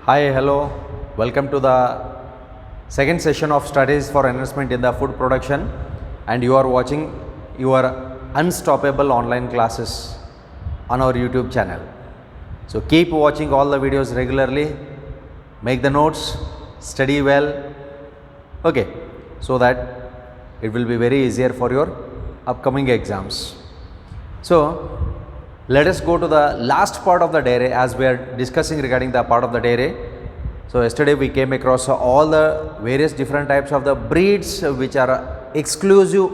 Hi, hello, welcome to the second session of studies for enhancement in the food production, and you are watching your unstoppable online classes on our YouTube channel. So keep watching all the videos regularly, make the notes, study well, okay, so that it will be very easier for your upcoming exams. So let us go to the last part of the dairy as we are discussing regarding the part of the dairy. So yesterday we came across all the various different types of the breeds which are exclusive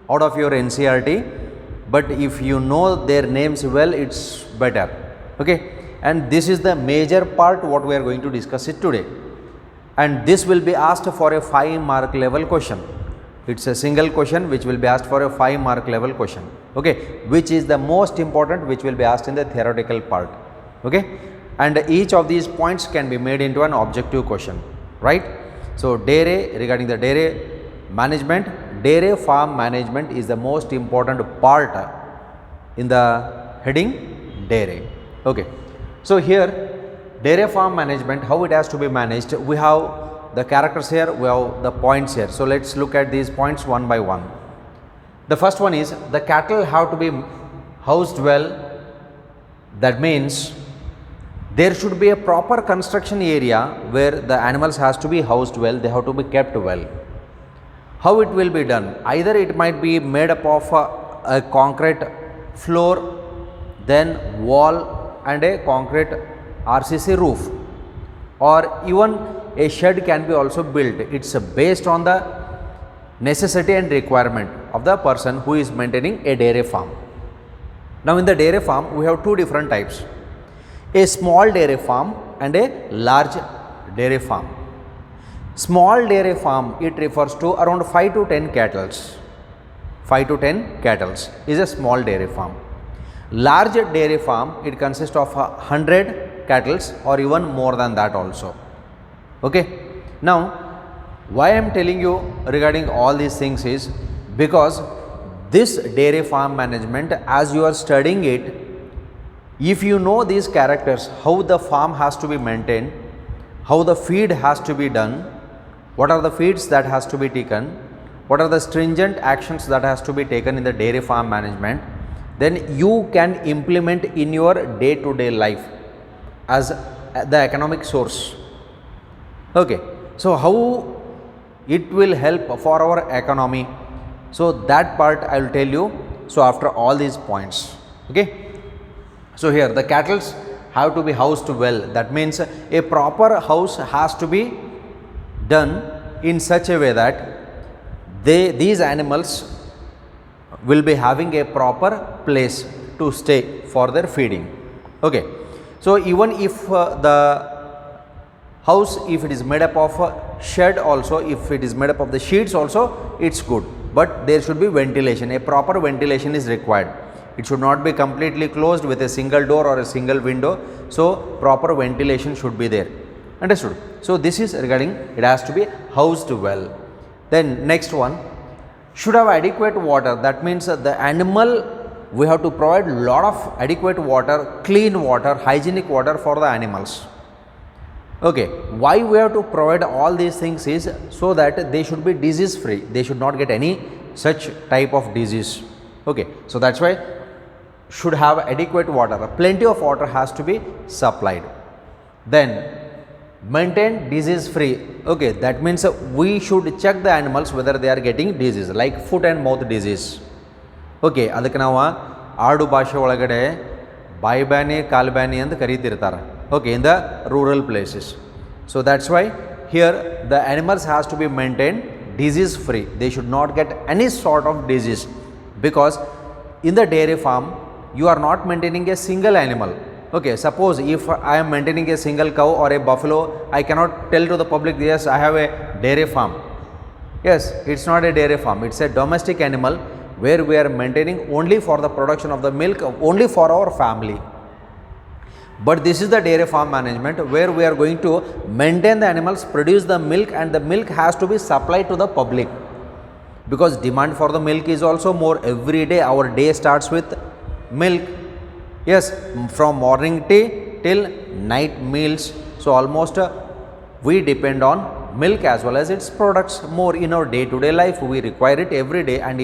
out of your NCERT, but if you know their names well, it's better, okay. And this is the major part what we are going to discuss it today, and this will be asked for a 5-mark level question. It's a single question which will be asked for a 5-mark level question, okay, which is the most important, which will be asked in the theoretical part, okay. And each of these points can be made into an objective question, right. So dairy, regarding the dairy management, dairy farm management is the most important part in the heading dairy, okay. So here dairy farm management, how it has to be managed, we have the characters here, we have the points here. So let's look at these points one by one. The first one is the cattle have to be housed well. That means there should be a proper construction area where the animals has to be housed well, they have to be kept well. How it will be done? Either it might be made up of a concrete floor, then wall and a concrete RCC roof, or even a shed can be also built. It's based on the necessity and requirement of the person who is maintaining a dairy farm. Now in the dairy farm we have two different types, a small dairy farm and a large dairy farm. Small dairy farm, it refers to around 5 to 10 cattle. 5 to 10 cattle is a small dairy farm. Large dairy farm, it consists of 100 cattle or even more than that also, okay. Now why I am telling you regarding all these things is because this dairy farm management, as you are studying it, if you know these characters, how the farm has to be maintained, how the feed has to be done, what are the feeds that has to be taken, what are the stringent actions that has to be taken in the dairy farm management, then you can implement in your day-to-day life as the economic source, okay. So how it will help for our economy, so that part I will tell you. So after all these points, okay. So here the cattle have to be housed well. That means a proper house has to be done in such a way that these animals will be having a proper place to stay for their feeding, okay. So even if the house, if it is made up of a shed also, if it is made up of the sheets also, it's good, but there should be ventilation, a proper ventilation is required. It should not be completely closed with a single door or a single window, so proper ventilation should be there, understood. So this is regarding it has to be housed well. Then next one, should have adequate water. That means the animal, we have to provide lot of adequate water, clean water, hygienic water for the animals, okay. Why we have to provide all these things is so that they should be disease free, they should not get any such type of disease, okay. So that's why should have adequate water, plenty of water has to be supplied. Then maintain disease free, okay. That means we should check the animals whether they are getting disease like foot and mouth disease, okay. ಅದಕ್ಕೆ ನಾವು ಆಡು ಭಾಷೆ ಒಳಗಡೆ ಬಾಯಿ ಬ್ಯಾನಿ ಕಾಲು ಬ್ಯಾನಿ ಅಂತ ಕರೀತಿರ್ತಾರೆ, okay, in the rural places. So that's why here the animals has to be maintained disease free, they should not get any sort of disease, because in the dairy farm you are not maintaining a single animal, okay. Suppose if I am maintaining a single cow or a buffalo, I cannot tell to the public, yes, I have a dairy farm. Yes, it's not a dairy farm, it's a domestic animal where we are maintaining only for the production of the milk, only for our family. But this is the dairy farm management where we are going to maintain the animals, produce the milk, and the milk has to be supplied to the public, because demand for the milk is also more. Every day our day starts with milk, yes, from morning tea till night meals. So almost we depend on milk as well as its products more in our day to day life. We require it every day, and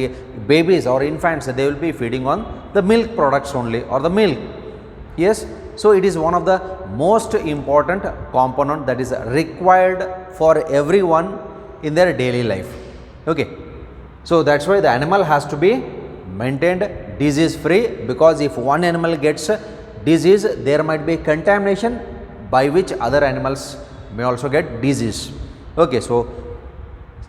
babies or infants, they will be feeding on the milk products only, or the milk. Yes, so it is one of the most important component that is required for everyone in their daily life. Okay, so that's why the animal has to be maintained disease free, because if one animal gets disease, there might be contamination by which other animals may also get disease. Okay, so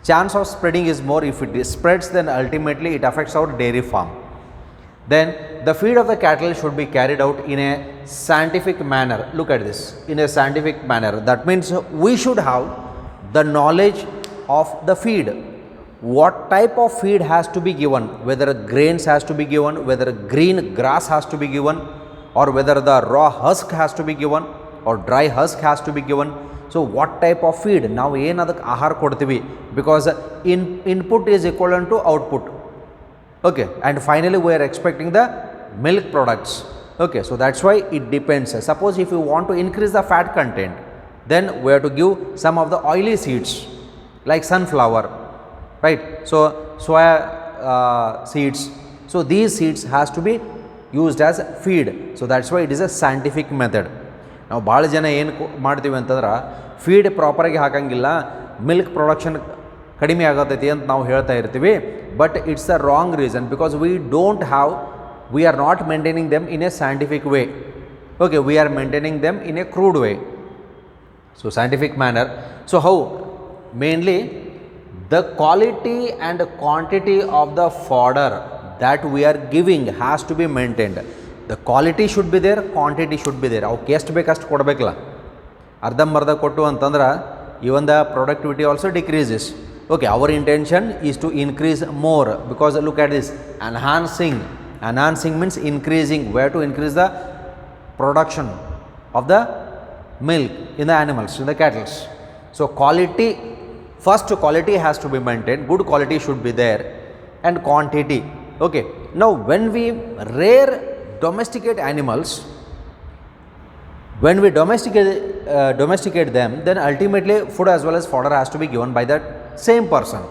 chance of spreading is more. If it spreads, then ultimately it affects our dairy farm. Then the feed of the cattle should be carried out in a scientific manner. Look at this, in a scientific manner. That means we should have the knowledge of the feed. What type of feed has to be given, whether grains has to be given, whether green grass has to be given, or whether the raw husk has to be given or dry husk has to be given. So what type of feed now ಏನದಕ್ಕೆ ಆಹಾರ ಕೊಡ್ತೀವಿ, because input is equivalent to output. Okay, and finally we are expecting the milk products. Okay, so that's why it depends. Suppose if you want to increase the fat content, then we have to give some of the oily seeds like sunflower, right? So soya seeds. So these seeds has to be used as feed. So that's why it is a scientific method. ನಾವು ಭಾಳ ಜನ ಏನು ಮಾಡ್ತೀವಿ ಅಂತಂದ್ರೆ feed ಪ್ರಾಪರಾಗಿ ಹಾಕಂಗಿಲ್ಲ, milk production ಕಡಿಮೆ ಆಗತೈತಿ ಅಂತ ನಾವು ಹೇಳ್ತಾ ಇರ್ತೀವಿ. But it's a wrong reason, because we are not maintaining them in a scientific way. Okay, we are maintaining them in a crude way. So scientific manner. So how? Mainly the quality and quantity of the fodder that we are giving has to be maintained. The quality should be there, quantity should be there. ಅವಕ್ಕೆ ಎಷ್ಟು ಬೇಕಷ್ಟು ಕೊಡಬೇಕಲ್ಲ. ಅರ್ಧಂಬರ್ಧ ಕೊಟ್ಟು ಅಂತಂದ್ರೆ even the productivity also decreases. Okay, our intention is to increase more, because look at this, enhancing means increasing. We have to increase the production of the milk in the animals, in the cattle. So quality, first quality has to be maintained, good quality should be there, and quantity. Okay, now when we rear domesticate animals, when we domesticate them, then ultimately food as well as fodder has to be given by that same person.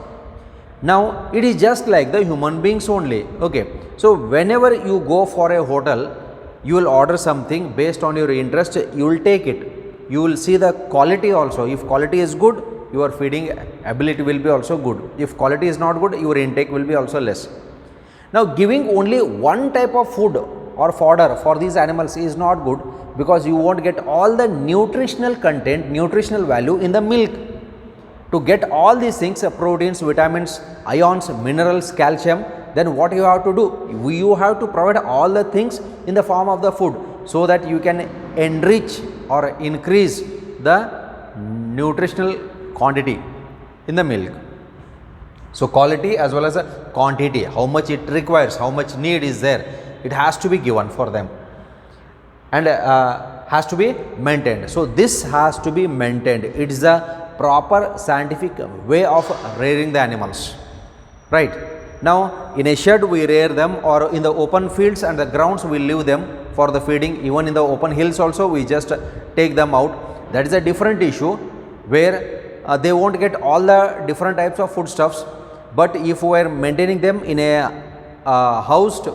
Now it is just like the human beings only. Okay, so whenever you go for a hotel, you will order something based on your interest, you will take it. You will see the quality also. If quality is good, your feeding ability will be also good. If quality is not good, your intake will be also less. Now giving only one type of food or fodder for these animals is not good, because you won't get all the nutritional content, nutritional value in the milk. To get all these things, proteins, vitamins, ions, minerals, calcium, then what you have to do? You have to provide all the things in the form of the food, so that you can enrich or increase the nutritional quantity in the milk. So quality as well as a quantity, how much it requires, how much need is there, it has to be given for them, and has to be maintained. So this has to be maintained. It is a proper scientific way of rearing the animals, right? Now in a shed we rear them, or in the open fields and the grounds we leave them for the feeding. Even in the open hills also we just take them out. That is a different issue, where they won't get all the different types of foodstuffs. But if we are maintaining them in a housed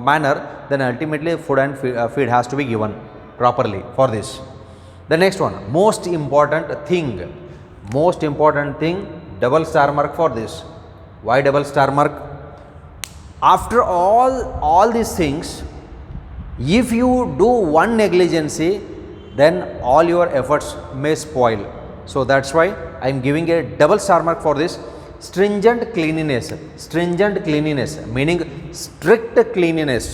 manner, then ultimately food and feed has to be given properly for this. The next one, most important thing, double star mark for this. Why double star mark? After all these things, if you do one negligency, then all your efforts may spoil. So that's why I am giving a double star mark for this. Stringent cleanliness, meaning strict cleanliness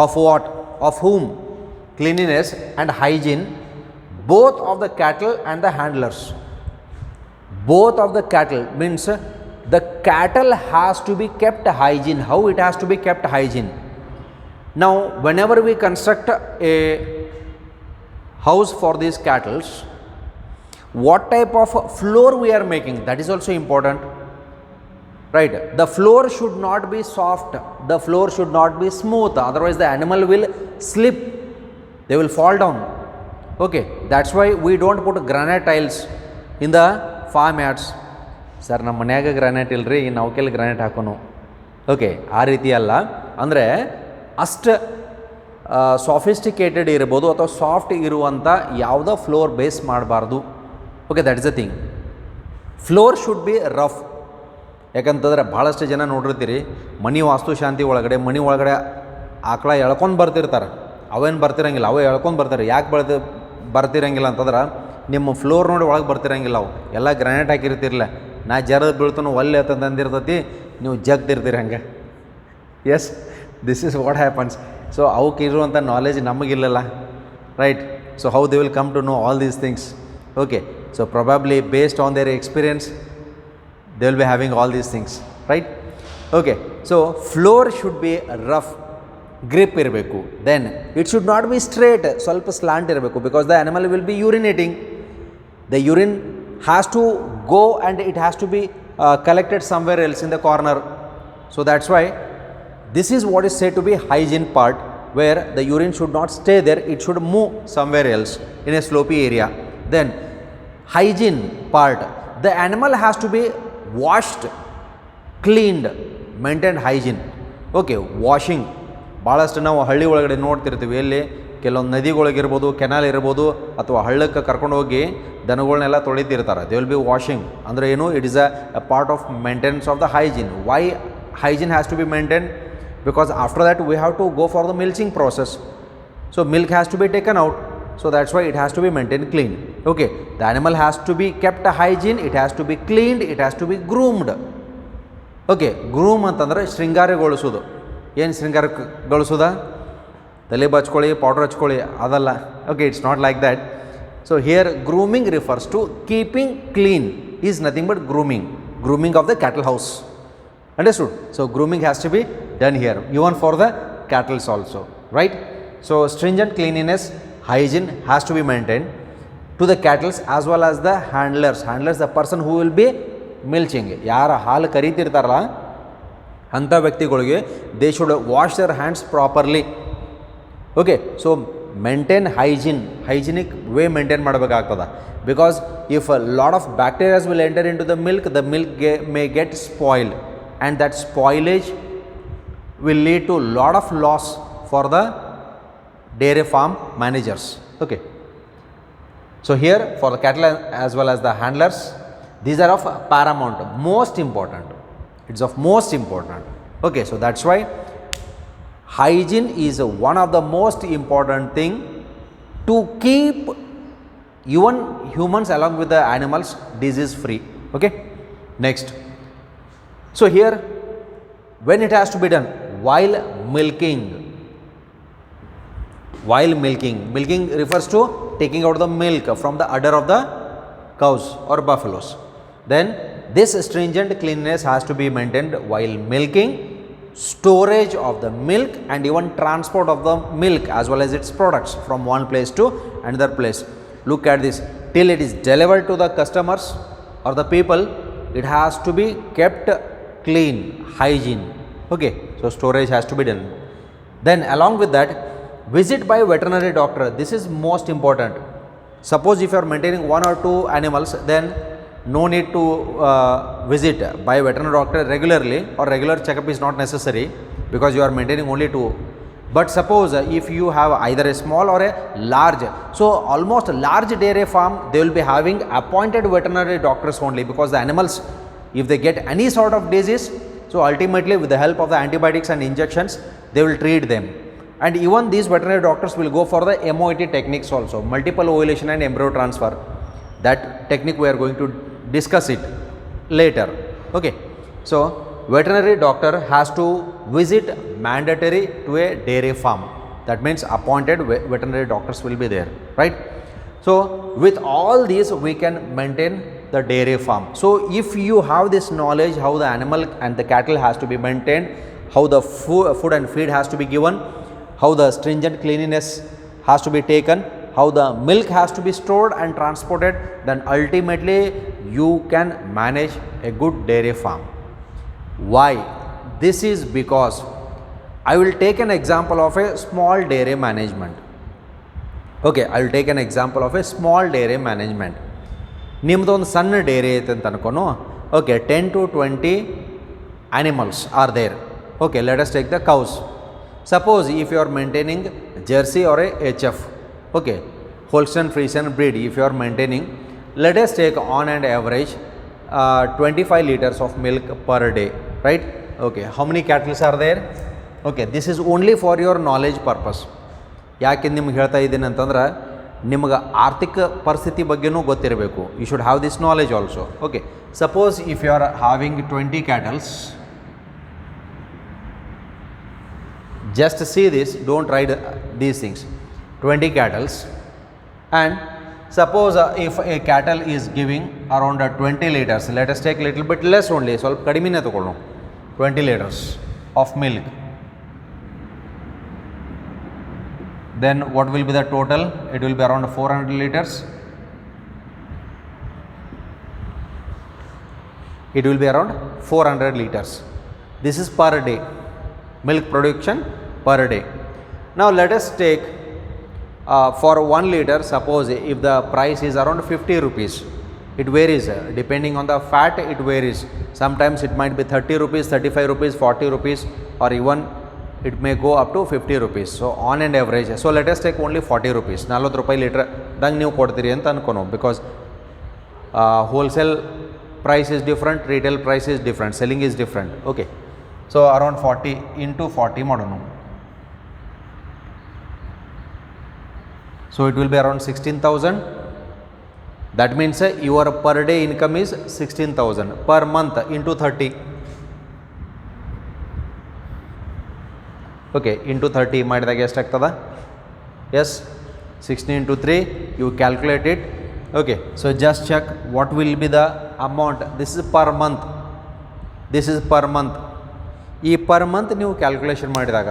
of what? Of whom? Cleanliness and hygiene, both of the cattle and the handlers. Both of the cattle means the cattle has to be kept hygiene. How it has to be kept hygiene? Now whenever we construct a house for these cattle, what type of floor we are making, that is also important, right? The floor should not be soft, the floor should not be smooth, otherwise the animal will slip, they will fall down. Okay, that's why we don't put granite tiles in the farm yards. Sir ನಮ್ಮ ಮನ್ಯಾಗ granite ಇಲ್ಲರಿ ಇನ್ನು ಅವಕ್ಕೆಲ್ಲಿ granite ಹಾಕೋನು. Okay, ಆ ರೀತಿ ಅಲ್ಲ. ಅಂದರೆ ಅಷ್ಟು sophisticated ಇರ್ಬೋದು ಅಥವಾ ಸಾಫ್ಟ್ ಇರುವಂಥ ಯಾವುದೋ ಫ್ಲೋರ್ ಬೇಸ್ ಮಾಡಬಾರ್ದು. Okay, that is the thing. Floor should be rough. ಯಾಕಂತಂದ್ರೆ ಭಾಳಷ್ಟು ಜನ ನೋಡಿರ್ತೀರಿ ಮನೆ ವಾಸ್ತುಶಾಂತಿ ಒಳಗಡೆ ಮನೆ ಒಳಗಡೆ ಆಕಳ ಎಳ್ಕೊಂಡು ಬರ್ತಿರ್ತಾರೆ. ಅವೇನು ಬರ್ತಿರಂಗಿಲ್ಲ, ಅವೇ ಎಳ್ಕೊಂಡು ಬರ್ತಾರೆ. ಯಾಕೆ ಬರ್ತಿರಂಗಿಲ್ಲ ಅಂತಂದ್ರೆ ನಿಮ್ಮ ಫ್ಲೋರ್ ನೋಡಿ ಒಳಗೆ ಬರ್ತಿರಂಗಿಲ್ಲ. ಅವು ಎಲ್ಲ ಗ್ರಾನೈಟ್ ಹಾಕಿರ್ತಿರಲ್ಲ, ನಾ ಜರದ ಬೀಳ್ತಾನು ಒಲ್ಲೆ ಅಂತಂದಿರ್ತೈತಿ, ನೀವು ಜಗ್ತಿರ್ತೀರಿ ಹಂಗೆ. Yes, this is what happens. So ಅವಕ್ಕೆ ಇರುವಂಥ ನಾಲೆಜ್ ನಮಗಿಲ್ಲಲ್ಲ, right? So how they will come to know all these things. Okay, so probably based on their experience they will be having all these things, right? Okay, so floor should be rough, grip ಇರಬೇಕು. Then it should not be straight, ಸ್ವಲ್ಪ slant ಇರಬೇಕು, because the animal will be urinating. The urine has to go and it has to be collected somewhere else in the corner. So that's why this is what is said to be hygiene part, where the urine should not stay there, it should move somewhere else in a slopey area. Then hygiene part, the animal has to be washed, cleaned, maintained hygiene. Okay, washing ಭಾಳಷ್ಟು ನಾವು ಹಳ್ಳಿ ಒಳಗಡೆ ನೋಡ್ತಿರ್ತೀವಿ. ಎಲ್ಲಿ ಕೆಲವೊಂದು ನದಿಗಳಿಗಿರ್ಬೋದು, canal ಇರ್ಬೋದು, ಅಥವಾ ಹಳ್ಳಕ್ಕೆ ಕರ್ಕೊಂಡು ಹೋಗಿ ದನಗಳನ್ನೆಲ್ಲ ತೊಳಿತಿರ್ತಾರೆ. They will be washing. ಅಂದರೆ ಏನು? It is a part of maintenance of the hygiene. Why hygiene has to be maintained? Because after that we have to go for the milking process. So milk has to be taken out. So that's why it has to be maintained clean. Okay, the animal has to be kept hygiene, it has to be cleaned, it has to be groomed. Okay, groom ಅಂತಂದರೆ ಶೃಂಗಾರಗೊಳಿಸೋದು. ಏನು ಶೃಂಗಾರಗೊಳಿಸೋದ? ತಲೆ ಬಚ್ಕೊಳ್ಳಿ, powder ಹಚ್ಕೊಳ್ಳಿ, ಅದಲ್ಲ. Okay, it's not like that. So here grooming refers to keeping clean is nothing but grooming of the cattle house. Understood? So grooming has to be done here, even for the cattle also, right? So stringent cleanliness, hygiene has to be maintained to the cattle as well as the handlers, the person who will be milking. ಯಾರ ಹಾಲು ಕರೀತಿರ್ತಾರಲ್ಲ ಅಂಥ ವ್ಯಕ್ತಿಗಳಿಗೆ they should wash their hands properly. Okay, so maintain hygienic way maintain ಮಾಡಬೇಕಾಗ್ತದೆ. Because if a lot of bacterias will enter into the milk may get spoiled, and that spoilage will lead to lot of loss for the dairy farm managers. Okay, so here for the cattle as well as the handlers, these are of paramount, most important. It's of most important. Okay, so that's why hygiene is one of the most important thing to keep even humans along with the animals disease free. Okay, next. So here, when it has to be done, while milking refers to taking out the milk from the udder of the cows or buffaloes. Then this stringent cleanliness has to be maintained while milking, storage of the milk, and even transport of the milk as well as its products from one place to another place. Look at this, till it is delivered to the customers or the people, it has to be kept clean, hygiene. Okay, so storage has to be done. Then along with that, visit by veterinary doctor. This is most important. Suppose if you are maintaining 1 or 2 animals, then no need to visit by veterinary doctor regularly, or regular checkup is not necessary because you are maintaining only 2. But suppose if you have either a small or a large, so almost large dairy farm, they will be having appointed veterinary doctors only, because the animals, if they get any sort of disease, so ultimately with the help of the antibiotics and injections, they will treat them. And even these veterinary doctors will go for the MOET techniques also, multiple ovulation and embryo transfer. That technique we are going to discuss it later. Okay, so veterinary doctor has to visit mandatory to a dairy farm. That means appointed veterinary doctors will be there, right? So with all these we can maintain the dairy farm. So if you have this knowledge how the animal and the cattle has to be maintained, how the food and feed has to be given, how the stringent cleanliness has to be taken, how the milk has to be stored and transported, then ultimately you can manage a good dairy farm. Why? This is because I will take an example of a small dairy management. Okay, I will take an example of a small dairy management. ನಿಮ್ಮದು ಒಂದು ಸಣ್ಣ dairy ಐತೆ ಅಂತ ಅನ್ಕೊನು. Okay, 10 to 20 animals are there. Okay, let us take the cows. Suppose if you are maintaining Jersey or a HF, okay, Holstein Friesian breed, if you are maintaining, let us take on an average 25 liters of milk per day, right? Okay, how many cattle are there? Okay, this is only for your knowledge purpose. ಯಾಕೆ ನಿಮ್ಗೆ ಹೇಳ್ತಾ ಇದ್ದೀನಿ ಅಂತಂದ್ರೆ ನಿಮಗೆ ಆರ್ಥಿಕ ಪರಿಸ್ಥಿತಿ ಬಗ್ಗೆನೂ ಗೊತ್ತಿರಬೇಕು. You should have this knowledge also. Okay, suppose if you are having 20 cattles, just see this, don't write these things. 20 cattles, and suppose if a cattle is giving around 20 liters, let us take little bit less only, ಸ್ವಲ್ಪ ಕಡಿಮೆನೇ ತಗೊಳ್ಳೋಣ, 20 liters of milk. Then what will be the total? It will be around 400 liters. It will be around 400 liters. This is per day, milk production per day. Now let us take for 1 liter, suppose if the price is around 50 rupees, it varies depending on the fat, it varies. Sometimes it might be 30 rupees, 35 rupees, 40 rupees, or even it may go up to 50 rupees. So on an average, so let us take only 40 rupees, 40 ರೂಪಾಯಿ litre ದಂಗೆ ನೀವು ಕೊಡ್ತೀರಿ ಅಂತ ಅನ್ಕೊನೋ. Because wholesale price is different, retail price is different, selling is different. Okay, so around 40 into 40 ಮಾಡೋಣ. So it will be around 16,000. That means your per day income is 16,000 per month into 30. Okay, into 30 ಮಾಡಿದಾಗ ಎಷ್ಟಾಗ್ತದ? Yes, 16 into 3, you calculate it. Okay, so just check what will be the amount. This is per month. This is per month. ಈ per month ನೀವು calculation ಮಾಡಿದಾಗ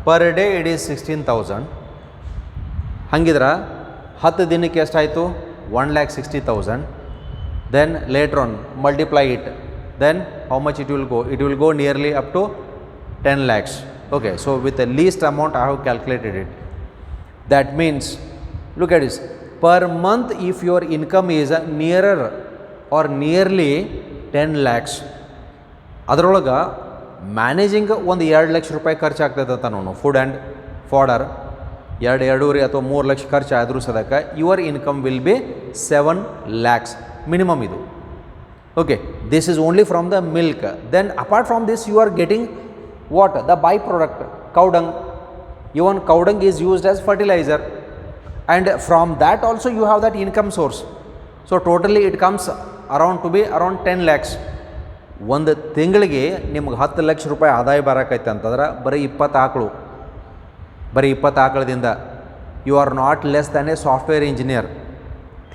per day it is 16,000. ಹಂಗಿದ್ರೆ 10 ದಿನಕ್ಕೆ ಎಷ್ಟಾಯಿತು? 1,60,000. Then later on multiply it. Then how much it will go? It will go nearly up to 10 lakhs. Okay, so with the least amount I have calculated it. That means, look at this, per month if your income is nearer or nearly 10 lakhs, ಅದರೊಳಗೆ managing ಒಂದು 2 ಲಕ್ಷ ರೂಪಾಯಿ ಖರ್ಚಾಗ್ತದೆ ಅಂತ ನೋಡು. Food and fodder 2 ಅಥವಾ 3 ಲಕ್ಷ ಖರ್ಚು ಆದರೂ ಸದಕ್ಕೆ your income will be 7 lakhs minimum ಇದು. Okay, this is only from the milk. Then apart from this you are getting what? The byproduct, cow dung. Even cow dung is used as fertilizer, and from that also you have that income source. So totally it comes around to be around 10 lakhs. ಒಂದು ತಿಂಗಳಿಗೆ ನಿಮ್ಗೆ 10 ಲಕ್ಷ ರೂಪಾಯಿ ಆದಾಯ ಬರೋಕೈತೆ ಅಂತಂದ್ರೆ ಬರೀ 20 ಆಕಳು, ಬರೀ 20 ಆಕಳದಿಂದ you are not less than a software engineer.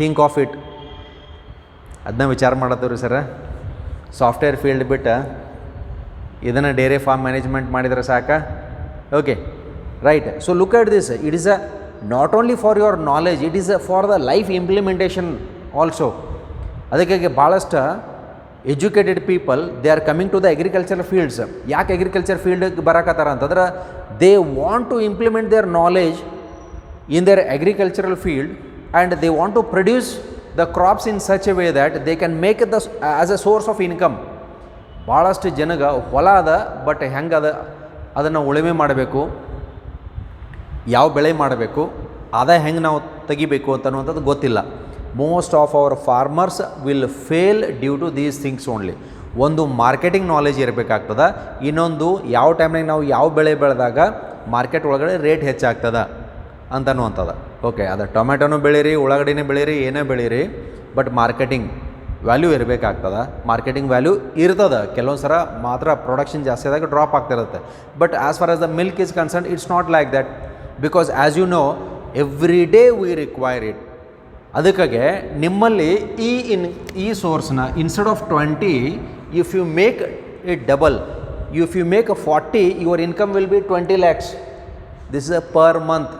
Think of it. ಅದನ್ನ ವಿಚಾರ ಮಾಡತ್ತೀವಿ ಸರ್. ಸಾಫ್ಟ್ವೇರ್ ಫೀಲ್ಡ್ ಬಿಟ್ಟು ಇದನ್ನು ಡೈರಿ ಫಾರ್ಮ್ ಮ್ಯಾನೇಜ್ಮೆಂಟ್ ಮಾಡಿದರೆ ಸಾಕು. Okay, right. So look at this, it is a not only for your knowledge, it is for the life implementation also. ಅದಕ್ಕಾಗಿ ಭಾಳಷ್ಟು educated people they are coming to the agriculture fields. ಯಾಕೆ agriculture ಫೀಲ್ಡ್ಗೆ ಬರಕತ್ತಾರ ಅಂತಂದ್ರೆ they want to implement their knowledge in their agricultural field, and they want to produce the crops in such a way that they can make the as a source of income. ಭಾಳಷ್ಟು ಜನಗೆ ಹೊಲ ಅದ, but ಹೆಂಗೆ ಅದನ್ನು ಉಳುಮೆ ಮಾಡಬೇಕು, ಯಾವ ಬೆಳೆ ಮಾಡಬೇಕು, ಆದಾಯ ಹೆಂಗೆ ನಾವು ತೆಗಿಬೇಕು ಅಂತನ್ನುವಂಥದ್ದು ಗೊತ್ತಿಲ್ಲ. Most of our farmers will fail due to these things only. ಒಂದು ಮಾರ್ಕೆಟಿಂಗ್ ನಾಲೆಜ್ ಇರಬೇಕಾಗ್ತದೆ, ಇನ್ನೊಂದು ಯಾವ ಟೈಮ್ನಾಗ ನಾವು ಯಾವ ಬೆಳೆ ಬೆಳೆದಾಗ ಮಾರ್ಕೆಟ್ ಒಳಗಡೆ ರೇಟ್ ಹೆಚ್ಚಾಗ್ತದೆ ಅಂತನ್ನುವಂಥದ್ದು. ಓಕೆ, ಅದು ಟೊಮೆಟೊನೂ ಬೆಳೀರಿ, ಉಳ್ಳಾಗಡ್ಡಿನೇ ಬೆಳೀರಿ, ಏನೇ ಬೆಳೀರಿ, ಬಟ್ ಮಾರ್ಕೆಟಿಂಗ್ ವ್ಯಾಲ್ಯೂ ಇರಬೇಕಾಗ್ತದೆ. ಮಾರ್ಕೆಟಿಂಗ್ ವ್ಯಾಲ್ಯೂ ಇರ್ತದೆ, ಕೆಲವೊಂದು ಸಲ ಮಾತ್ರ ಪ್ರೊಡಕ್ಷನ್ ಜಾಸ್ತಿ ಆದಾಗ ಡ್ರಾಪ್ ಆಗ್ತಿರುತ್ತೆ. But as far as the milk is concern, it's not like that, because as you know every day we require it. ಅದಕ್ಕಾಗೆ ನಿಮ್ಮಲ್ಲಿ ಈ ಸೋರ್ಸ್ನ instead of 20, if you make it double, if you make 40, your income will be 20 lakhs. This is a per month.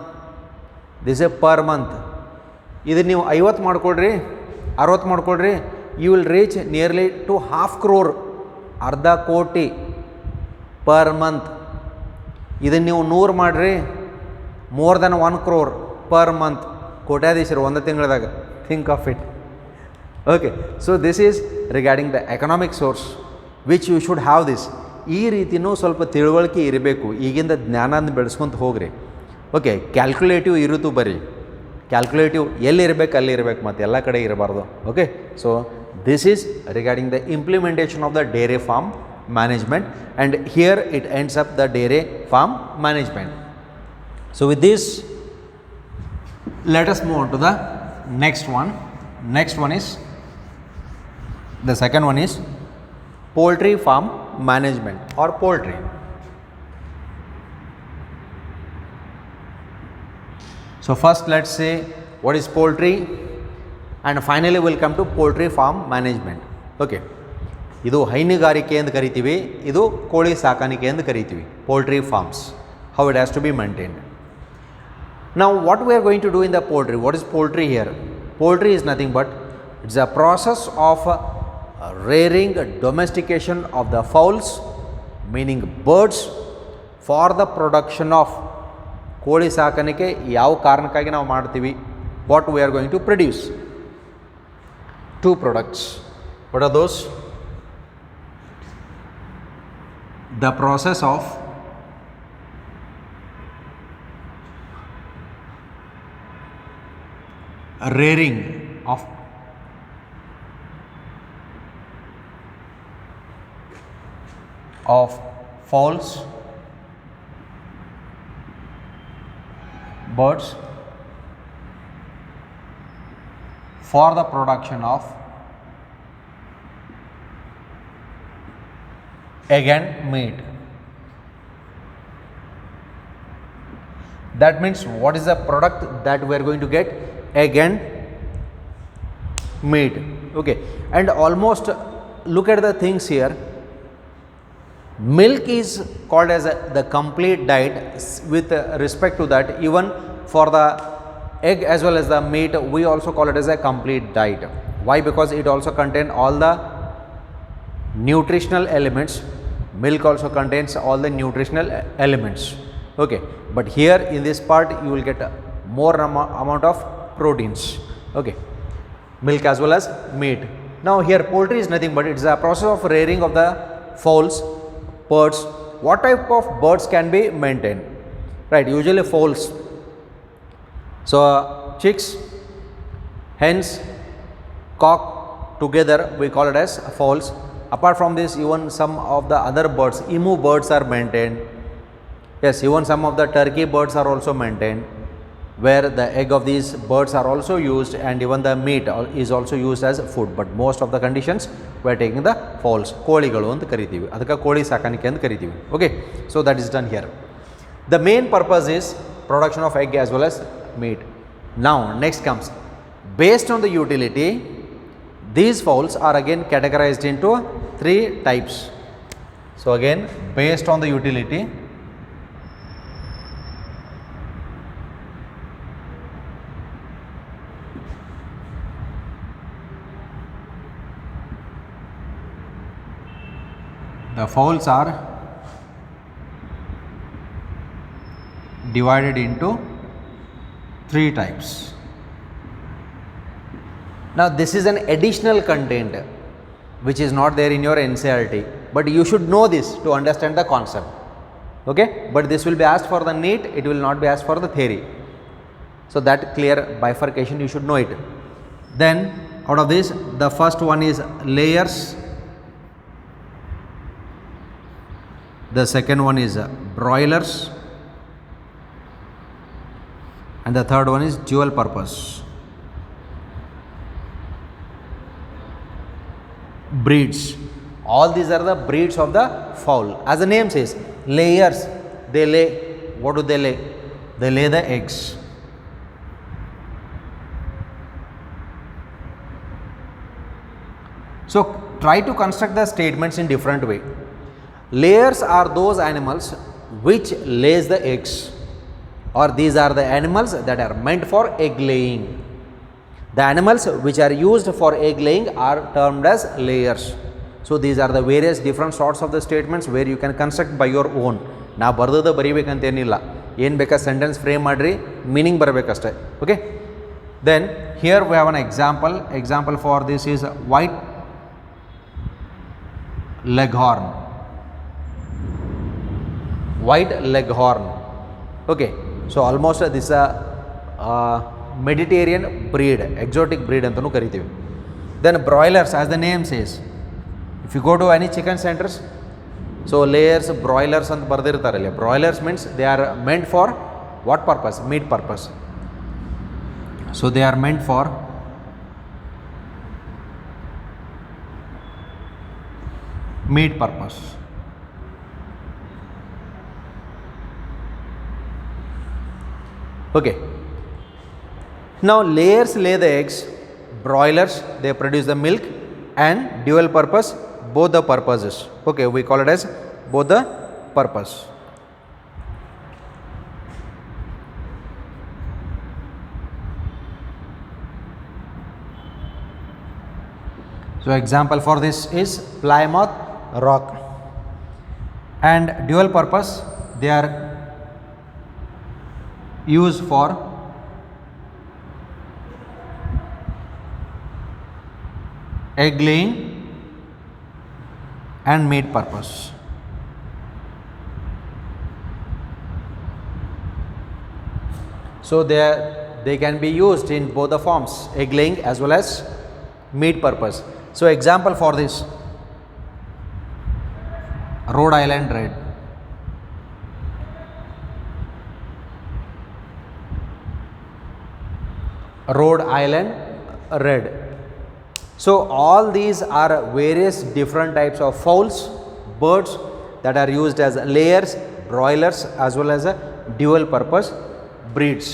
This A per month. ಇದು ನೀವು 50 ಮಾಡ್ಕೊಳ್ರಿ, 60 ಮಾಡ್ಕೊಳ್ರಿ, you will reach nearly to 1/2 crore, ಅರ್ಧ ಕೋಟಿ ಪರ್ ಮಂತ್. ಇದನ್ನು ನೀವು 100 ಮಾಡಿರಿ, more than 1 crore. per month. ಕೋಟ್ಯಾಧೀಶರು ಒಂದು ತಿಂಗಳದಾಗ. Think of it. Okay, so this is regarding the economic source which you should have this. ಈ ರೀತಿಯೂ ಸ್ವಲ್ಪ ತಿಳುವಳಿಕೆ ಇರಬೇಕು. ಈಗಿಂದ ಜ್ಞಾನ ಬೆಳೆಸ್ಕೊಂತ ಹೋಗ್ರಿ. ಓಕೆ, ಕ್ಯಾಲ್ಕುಲೇಟಿವ್ ಇರುತ್ತು ಬರೀ. ಕ್ಯಾಲ್ಕುಲೇಟಿವ್ ಎಲ್ಲಿರಬೇಕು ಅಲ್ಲಿರಬೇಕು, ಮತ್ತು ಎಲ್ಲ ಕಡೆ ಇರಬಾರ್ದು. Okay, so this is regarding the implementation of the dairy farm management, and here it ends up the dairy farm management. So with this, let us move on to the next one. Next one is, the second one is poultry farm management or poultry. So first let's say what is poultry, and finally we'll come to poultry farm management. Okay, ಇದು ಹೈನುಗಾರಿಕೆ ಎಂದು ಕರಿತೀವಿ, ಇದು ಕೋಳಿ ಸಾಕಾಣಿಕೆ ಎಂದು ಕರಿತೀವಿ, poultry farms, how it has to be maintained. Now what we are going to do in the poultry, what is poultry here? Poultry is nothing but it's a process of rearing, domestication of the fowls, meaning birds, for the production of ಕೋಳಿ ಸಾಕಾಣಿಕೆ ಯಾವ ಕಾರಣಕ್ಕಾಗಿ ನಾವು ಮಾಡ್ತೀವಿ, what we are going to produce. Two products. What are those? The process of rearing of fowls, birds, for the production of egg and meat. That means what is the product that we are going to get? Egg and meat. Okay, and almost look at the things here. Milk is called as the complete diet. With respect to that, even for the egg as well as the meat, we also call it as a complete diet. Why? Because it also contains all the nutritional elements. Milk also contains all the nutritional elements. Okay, but here in this part you will get more amount of proteins. Okay, milk as well as meat. Now here poultry is nothing but it's a process of rearing of the fowls, birds. What type of birds can be maintained? Right, usually fowls. So chicks, hens, cock, together we call it as fowls. Apart from this, even some of the other birds, emu birds are maintained. Yes, even some of the turkey birds are also maintained, where the egg of these birds are also used, and even the meat is also used as food. But most of the conditions we are taking the fowls, ಕೋಳಿಗಳು ಅಂತ ಕರಿತೀವಿ, ಅದಕ್ಕೆ ಕೋಳಿ ಸಾಕಾಣಿಕೆ ಅಂತ ಕರಿತೀವಿ. Okay, so that is done here. The main purpose is production of egg as well as meat. Now next comes, based on the utility, these fowls are again categorized into three types. So again, based on the utility, the fowls are divided into three types. Now this is an additional content which is not there in your NCERT, but you should know this to understand the concept. Okay, but this will be asked for the NEET, it will not be asked for the theory. So that clear bifurcation you should know it. Then out of this, the first one is layers, the second one is broilers, and the third one is dual purpose. Breeds. All these are the breeds of the fowl. As the name says, layers, they lay. What do they lay? They lay the eggs. So try to construct the statements in different way. Layers are those animals which lays the eggs, or these are the animals that are meant for egg laying. The animals which are used for egg laying are termed as layers. So these are the various different sorts of the statements where you can construct by your own. Na bardada baribekantenilla. ಏನು ಬೇಕಾ sentence frame ಮಾಡಿರಿ, meaning ಬರಬೇಕಷ್ಟೇ. Okay, then here we have an example for this is white leghorn. Okay, so almost this is a Mediterranean breed, exotic breed ಅಂತಲೂ ಕರಿತೀವಿ. Then broilers, as the name says, if you go to any chicken centers, so layers broilers ಅಂತ ಬರೆದಿರ್ತಾರೆ ಇಲ್ಲಿ. Broilers means they are meant for what purpose? Meat purpose. So they are meant for meat purpose. Okay, now layers lay the eggs, broilers they produce the milk, and dual purpose, both the purposes. Okay, we call it as both the purpose. So example for this is Plymouth Rock, and dual purpose, they are used for egg laying and meat purpose. So they can be used in both the forms, egg laying as well as meat purpose. So example for this, Rhode Island Red. Rhode Island Red. So all these are various different types of fowls, birds that are used as layers, broilers as well as dual purpose breeds.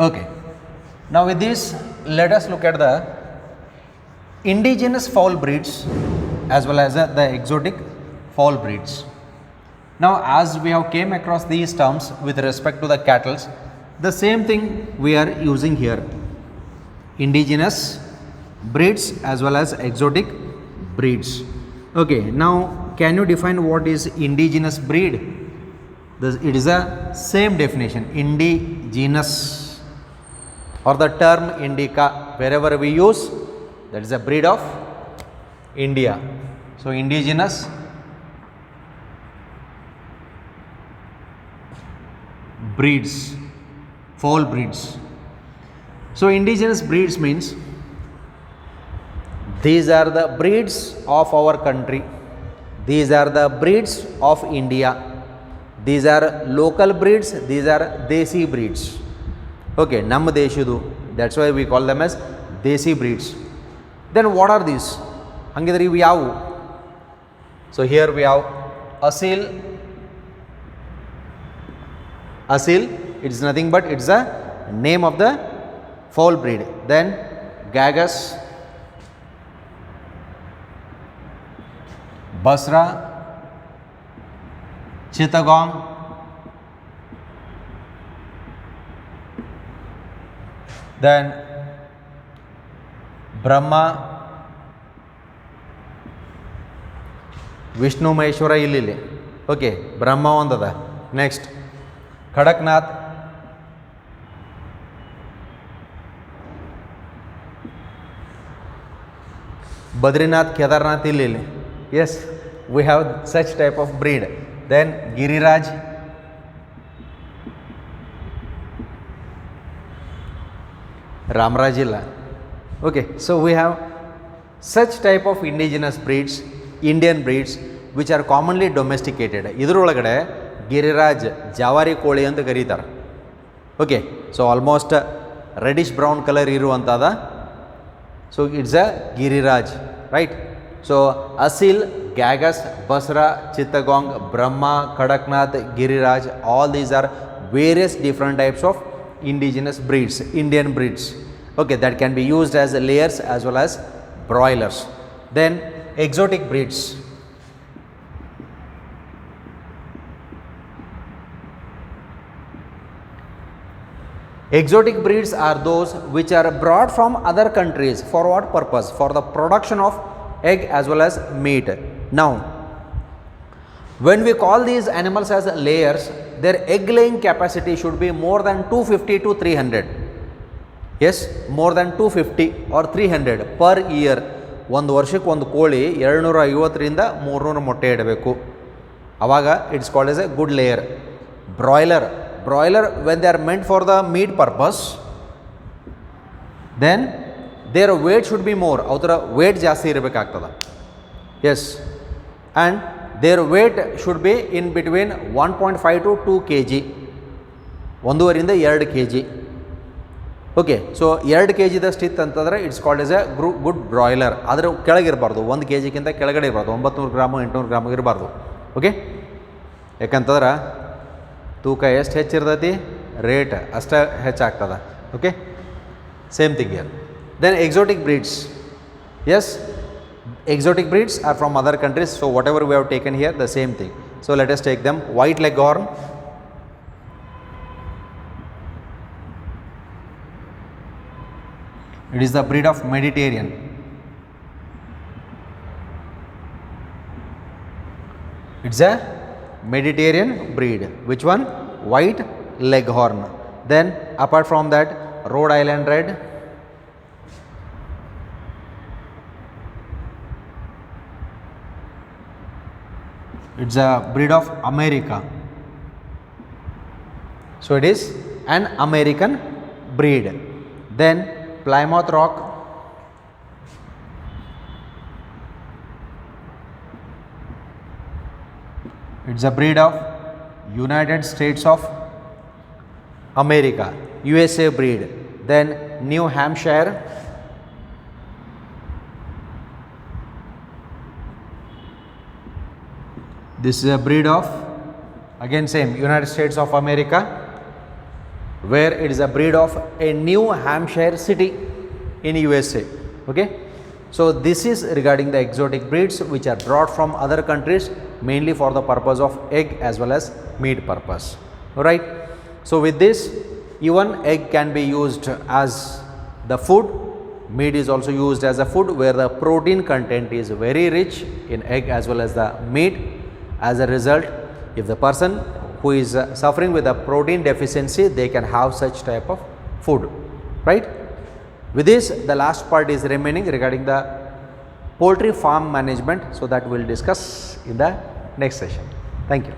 Okay, now with this let us look at the indigenous fowl breeds as well as the exotic fowl breeds. Now as we have came across these terms with respect to the cattle, the same thing we are using here, indigenous breeds as well as exotic breeds. Okay, now can you define what is indigenous breed? It is a same definition, indigenous, or the term indica, wherever we use, that is a breed of India. So indigenous breeds, fowl breeds. So indigenous breeds means these are the breeds of our country, these are the breeds of India, these are local breeds, these are desi breeds. Okay, ನಮ್ಮ ದೇಶದ್ದು, that's why we call them as desi breeds. Then what are these? ಹಂಗಿದ್ರೆ ಇವು ಯಾವುವು? So here we have asil. Asil, it is nothing but it's the name of the fowl breed. Then Gagas, Basra, Chittagong, then Brahma, Vishnu Maheshwara ಇಲ್ಲಿ. Okay, ಬ್ರಹ್ಮ ಒಂದದ. Next Kadaknath, Badrinath, Kedarnath ಇಲ್ಲಿ. Yes, we have such type of breed. Then Giriraj, Ramraj ಇಲ್ಲ. Okay, so we have such type of indigenous breeds, Indian breeds, which are commonly domesticated. ಇದರೊಳಗಡೆ ಗಿರಿರಾಜ್, ಜವಾರಿ ಕೋಳಿ ಅಂತ ಕರೀತಾರೆ. Okay, so almost reddish brown colour ಇರುವಂಥದ. So it's a Giriraj, right? So Aseel, ಗ್ಯಾಗಸ್, Busra, Chittagong, Brahma, Kadaknath, Giriraj, all these are various different types of indigenous breeds, Indian breeds. Okay, that can be used as layers as well as broilers. Then exotic breeds. Exotic breeds are those which are brought from other countries. For what purpose? For the production of egg as well as meat. Now, When we call these animals as layers, their egg laying capacity should be more than 250 to 300. Yes, more than 250 or 300 per year. ಒಂದು ವರ್ಷಕ್ಕೆ ಒಂದು ಕೋಳಿ 250ರಿಂದ 300 ಮೊಟ್ಟೆ ಇಡಬೇಕು. ಆವಾಗ it's called as a good layer. Broiler when they are meant for the meat purpose, then their weight should be more. ಅವರ weight ಜಾಸ್ತಿ ಇರಬೇಕಾಗ್ತದೆ. Yes, and their weight should be in between 1.5 to 2 kg, 1.5ರಿಂದ 2 kg. Okay, so 2 kg ದಷ್ಟು ಇತ್ತು ಅಂತಂದರೆ it's called as a good broiler. ಆದರೆ ಕೆಳಗಿರಬಾರ್ದು, 1 kgಕ್ಕಿಂತ ಕೆಳಗಡೆ ಇರಬಾರ್ದು, 900 ಗ್ರಾಮು 800 ಗ್ರಾಮು ಇರಬಾರ್ದು. ಓಕೆ, ಯಾಕಂತಂದ್ರೆ ತೂಕ ಎಷ್ಟು ಹೆಚ್ಚಿರ್ತೈತಿ, ರೇಟ್ ಅಷ್ಟೇ ಹೆಚ್ಚಾಗ್ತದೆ. Okay, same thing year. Then exotic breeds. Yes, exotic breeds are from other countries, so whatever we have taken here, the same thing. So let us take them. White leghorn, it is the breed of Mediterranean. It's a Mediterranean breed. Which one? White leghorn. Then apart from that, Rhode Island red, it's a breed of America. So it is an American breed. Then Plymouth Rock, it's a breed of United States of America, USA breed. Then New Hampshire, this is a breed of, again same, United States of America, where it is a breed of a New Hampshire city in USA. Okay, so this is regarding the exotic breeds which are brought from other countries mainly for the purpose of egg as well as meat purpose. Alright, so with this, even egg can be used as the food. Meat is also used as a food where the protein content is very rich in egg as well as the meat. As a result, if the person who is suffering with a protein deficiency, they can have such type of food, right? With this, the last part is remaining regarding the poultry farm management, so that we will discuss in the next session. Thank you.